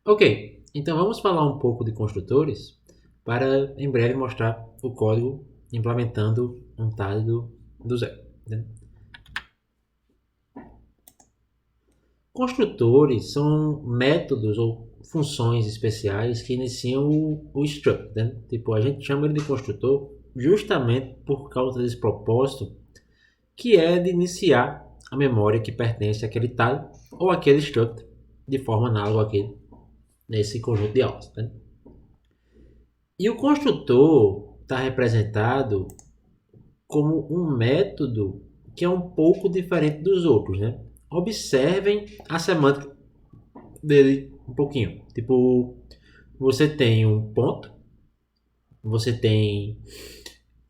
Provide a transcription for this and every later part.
Ok, então vamos falar um pouco de construtores para em breve mostrar o código implementando um TAD do zero. Né? Construtores são métodos ou funções especiais que iniciam o struct. Né? Tipo, a gente chama ele de construtor justamente por causa desse propósito que é de iniciar a memória que pertence àquele TAD ou àquele struct de forma análoga àquele nesse conjunto de aulas. Né? E o construtor está representado como um método que é um pouco diferente dos outros, né? Observem a semântica dele um pouquinho. Tipo, você tem um ponto, você tem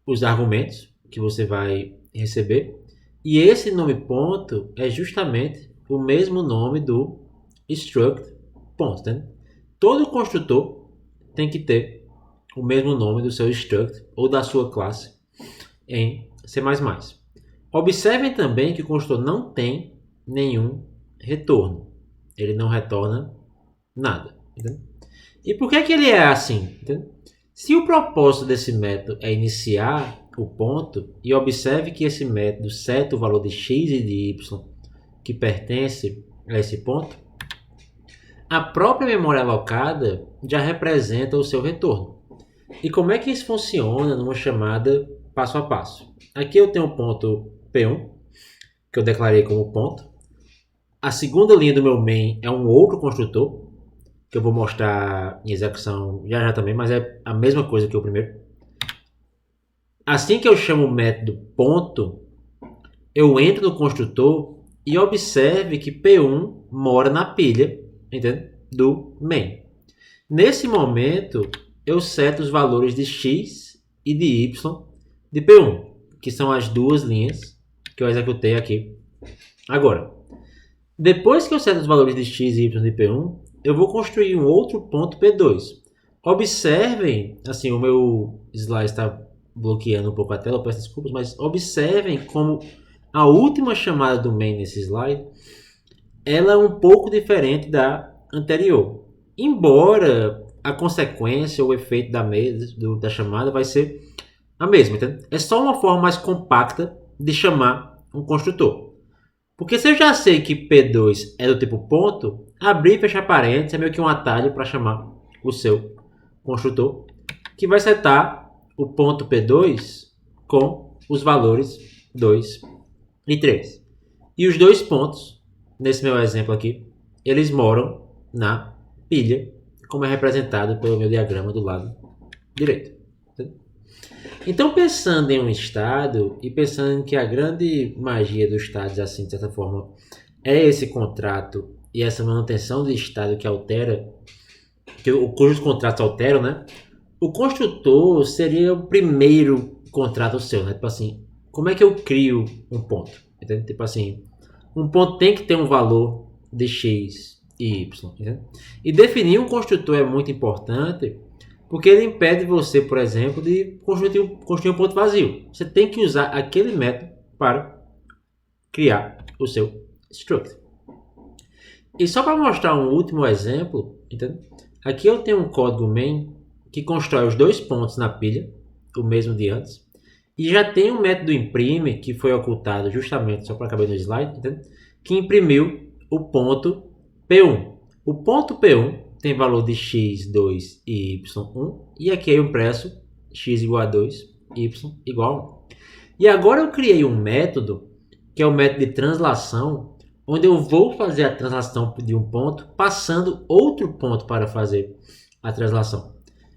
os argumentos que você vai receber, e esse nome ponto é justamente o mesmo nome do struct ponto. Né? Todo construtor tem que ter o mesmo nome do seu struct ou da sua classe em C++. Observem também que o construtor não tem nenhum retorno. Ele não retorna nada. Entendeu? E por que ele é assim? Entendeu? Se o propósito desse método é iniciar o ponto, e observe que esse método seta o valor de x e de y que pertence a esse ponto, a própria memória alocada já representa o seu retorno. E como é que isso funciona numa chamada passo a passo? Aqui eu tenho o ponto P1, que eu declarei como ponto. A segunda linha do meu main é um outro construtor, que eu vou mostrar em execução já já também, mas é a mesma coisa que o primeiro. Assim que eu chamo o método ponto, eu entro no construtor e observe que P1 mora na pilha, entende? Do main. Nesse momento, eu seto os valores de x e de y de P1, que são as duas linhas que eu executei aqui. Agora, depois que eu seto os valores de x e y de P1, eu vou construir um outro ponto P2. Observem, assim, o meu slide está bloqueando um pouco a tela, eu peço desculpas, mas observem como a última chamada do main nesse slide, ela é um pouco diferente da anterior. Embora a consequência, o efeito da chamada vai ser a mesma. Entendeu? É só uma forma mais compacta de chamar um construtor. Porque se eu já sei que P2 é do tipo ponto, abrir e fechar parênteses é meio que um atalho para chamar o seu construtor, que vai setar o ponto P2 com os valores 2 e 3. E os dois pontos, nesse meu exemplo aqui, eles moram na pilha, como é representado pelo meu diagrama do lado direito. Então, pensando em um estado e pensando que a grande magia dos estados, assim, de certa forma, é esse contrato e essa manutenção de estado que altera, cujos contratos alteram, né? O construtor seria o primeiro contrato seu, né? Tipo assim, como é que eu crio um ponto? Entende? Tipo assim, um ponto tem que ter um valor de x e y. Entende? E definir um construtor é muito importante porque ele impede você, por exemplo, de construir um ponto vazio. Você tem que usar aquele método para criar o seu struct. E só para mostrar um último exemplo, entende? Aqui eu tenho um código main que constrói os dois pontos na pilha, o mesmo de antes. E já tem um método imprime, que foi ocultado justamente, só para caber no slide, entende? Que imprimiu o ponto P1. O ponto P1 tem valor de x2 e y1. E aqui eu impresso x igual a 2, y igual a 1. E agora eu criei um método, que é o método de translação, onde eu vou fazer a translação de um ponto, passando outro ponto para fazer a translação.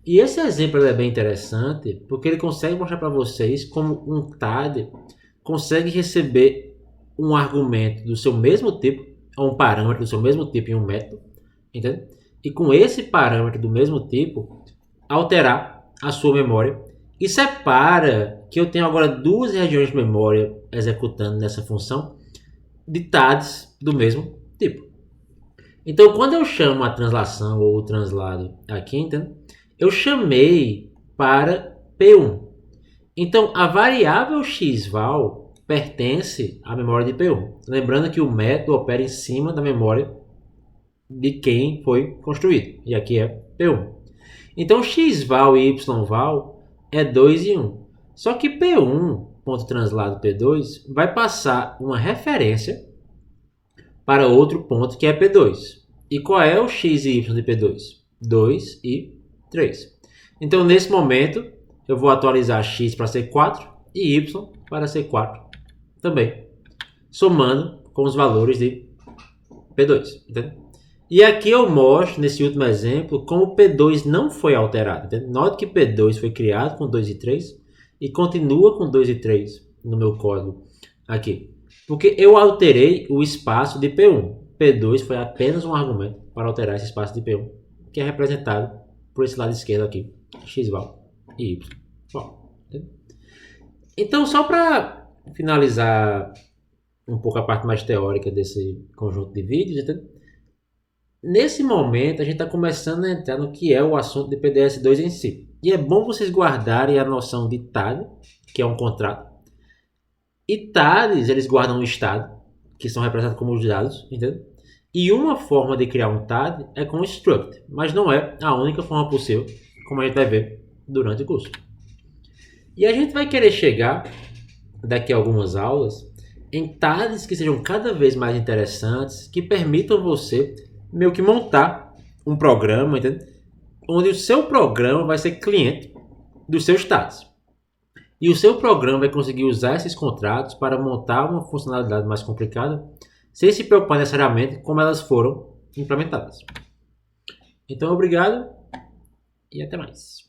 E esse exemplo é bem interessante, porque ele consegue mostrar para vocês como um TAD consegue receber um argumento do seu mesmo tipo, ou um parâmetro do seu mesmo tipo em um método, entende? E com esse parâmetro do mesmo tipo, alterar a sua memória e separa que eu tenho agora duas regiões de memória executando nessa função de TADs do mesmo tipo. Então, quando eu chamo a translação ou o translado aqui, entende? Eu chamei para P1. Então, a variável xval pertence à memória de P1. Lembrando que o método opera em cima da memória de quem foi construído. E aqui é P1. Então xval e yval é 2 e 1. Só que P1, ponto translado P2, vai passar uma referência para outro ponto que é P2. E qual é o x e y de P2? 2 e 3. Então nesse momento eu vou atualizar x para ser 4 e y para ser 4 também, somando com os valores de P2. Entendeu? E aqui eu mostro, nesse último exemplo, como P2 não foi alterado. Entendeu? Note que P2 foi criado com 2 e 3 e continua com 2 e 3 no meu código aqui. Porque eu alterei o espaço de P1. P2 foi apenas um argumento para alterar esse espaço de P1, que é representado por esse lado esquerdo aqui, xval e y. Bom, então, só para finalizar um pouco a parte mais teórica desse conjunto de vídeos, entendeu? Nesse momento a gente está começando a entrar no que é o assunto de PDS2 em si. E é bom vocês guardarem a noção de TAD, que é um contrato. E TADs, eles guardam o estado, que são representados como os dados, entendeu? E uma forma de criar um TAD é com struct, mas não é a única forma possível, como a gente vai ver durante o curso. E a gente vai querer chegar, daqui a algumas aulas, em TADs que sejam cada vez mais interessantes, que permitam você meio que montar um programa, entendeu? Onde o seu programa vai ser cliente dos seus TADs. E o seu programa vai conseguir usar esses contratos para montar uma funcionalidade mais complicada, sem se preocupar necessariamente como elas foram implementadas. Então, obrigado e até mais.